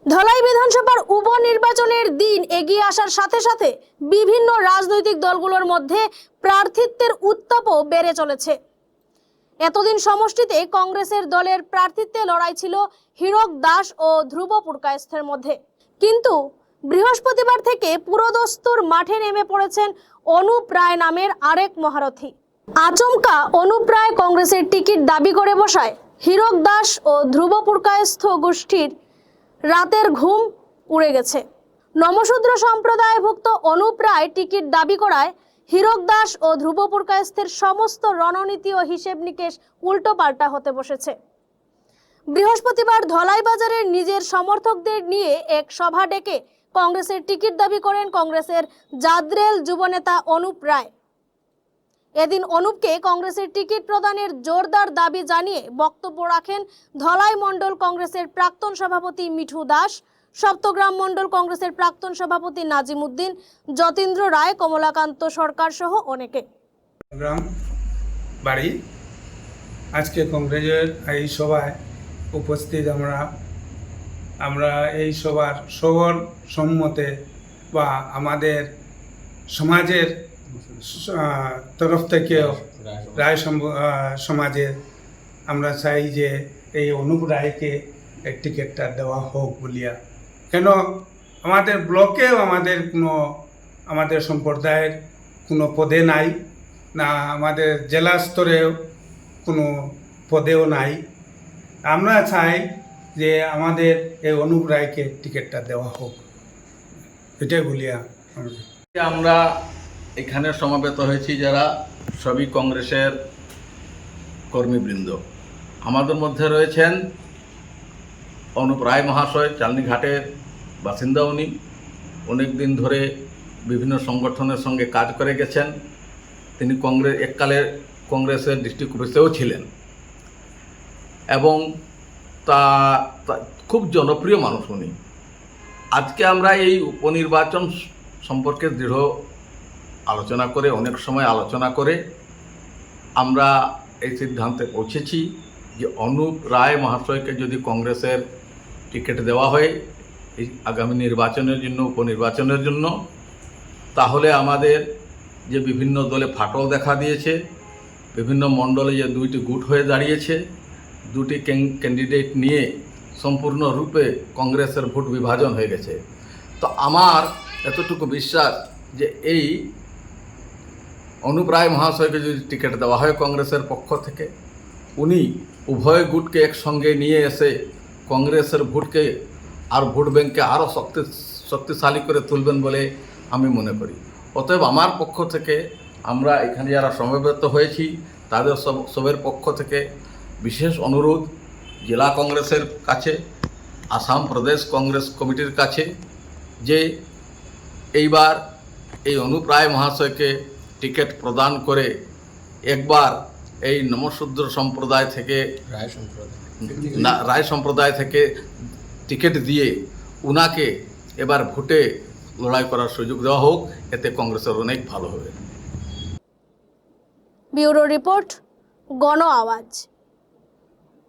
ধলাই বিধানসভার উপনির্বাচনের দিন এগিয়ে আসার সাথে সাথে বিভিন্ন রাজনৈতিক দলগুলোর মধ্যে প্রার্থিত্বের উত্তাপও বেড়ে চলেছে। এতদিন সমষ্টিতে কংগ্রেসের দলের প্রার্থিত্বে লড়াই ছিল হীরক দাস ও ধ্রুব পুরকায়স্থের মধ্যে, কিন্তু বৃহস্পতিবার থেকে পুরোদস্তুর মাঠে নেমে পড়েছেন অনুপ রায় নামের আরেক মহারথী। আচমকা অনুপ রায় কংগ্রেসের টিকিট দাবি করে বসায় হীরক দাস ও ধ্রুব পুরকায়স্থ গোষ্ঠীর রাতের ঘুম উড়ে গেছে। নমশূদ্র সম্প্রদায়ভুক্ত অনুপ রায় টিকিট দাবি করায় হীরক দাস ও ধ্রুব পুরকায়স্থের সমস্ত রণনীতি ও হিসেব নিকেশ উল্টো পাল্টা হতে বসেছে। বৃহস্পতিবার ধলাই বাজারের নিজের সমর্থকদের নিয়ে এক সভা ডেকে কংগ্রেসের টিকিট দাবি করেন কংগ্রেসের জাদ্রেল যুবনেতা অনুপ রায়। এদিন অনুপকে কংগ্রেসের টিকিট প্রদানের জোরদার দাবি জানিয়ে বক্তব্য রাখেন ধলাই মণ্ডল কংগ্রেসের প্রাক্তন সভাপতি মিঠু দাস, সপ্তগ্রাম মণ্ডল কংগ্রেসের প্রাক্তন সভাপতি নাজিম উদ্দিন, যতীন্দ্র রায়, কমলাকান্ত সরকার সহ অনেকে। গ্রাম বাড়ি আজকে কংগ্রেসের এই সভায় উপস্থিত আমরা এই সবার সবার সম্মতে বা আমাদের সমাজের তরফ থেকেও রায় সমাজের আমরা চাই যে এই অনুপ রায়কে এই টিকিটটা দেওয়া হোক বলিয়া। কেন আমাদের ব্লকেও আমাদের সম্প্রদায়ের কোনো পদে নাই, না আমাদের জেলা স্তরেও কোনো পদেও নাই। আমরা চাই যে আমাদের এই অনুপ রায়কে টিকিটটা দেওয়া হোক, এটাই বলিয়া। আমরা এখানে সমাবেত হয়েছি যারা সবই কংগ্রেসের কর্মীবৃন্দ। আমাদের মধ্যে রয়েছেন অনুপ রায় মহাশয়, চালনিঘাটের বাসিন্দা। উনি অনেক দিন ধরে বিভিন্ন সংগঠনের সঙ্গে কাজ করে গেছেন। তিনি এককালে কংগ্রেসের ডিস্ট্রিক্ট অফিসেও ছিলেন এবং তা খুব জনপ্রিয় মানুষ উনি। আজকে আমরা এই উপনির্বাচন সম্পর্কে দৃঢ় আলোচনা করে, অনেক সময় আলোচনা করে আমরা এই সিদ্ধান্তে পৌঁছেছি যে অনুপ রায় মহাশয়কে যদি কংগ্রেসের টিকিট দেওয়া হয় এই আগামী নির্বাচনের জন্য, উপনির্বাচনের জন্য, তাহলে আমাদের যে বিভিন্ন দলে ফাটল দেখা দিয়েছে, বিভিন্ন মণ্ডলে যে দুইটি গুট হয়ে দাঁড়িয়েছে, দুটি ক্যান্ডিডেট নিয়ে সম্পূর্ণরূপে কংগ্রেসের ভোট বিভাজন হয়ে গেছে। তো আমার এতটুকু বিশ্বাস যে এই অনুপ রায় মহাশয়কে যদি টিকিট দেওয়া হয় কংগ্রেসের পক্ষ থেকে, উনি উভয় গুটকে একসঙ্গে নিয়ে এসে কংগ্রেসের ভোটকে আর ভোট ব্যাংককে আরও শক্তিশালী করে তুলবেন বলে আমি মনে করি। অতএব আমার পক্ষ থেকে, আমরা এখানে যারা সমবেত হয়েছি তাদের সবের পক্ষ থেকে বিশেষ অনুরোধ জেলা কংগ্রেসের কাছে, আসাম প্রদেশ কংগ্রেস কমিটির কাছে, যে এইবার এই অনুপ রায় মহাশয়কে টিকিট প্রদান করে একবার এই নমশূদ্র সম্প্রদায় থেকে রায় সম্প্রদায় থেকে টিকিট দিয়ে উনাকে এবার ভোটে লড়াই করার সুযোগ দেওয়া হোক। এতে কংগ্রেসের অনেক ভালো হবে। ব্যুরো রিপোর্ট, গণ আওয়াজ।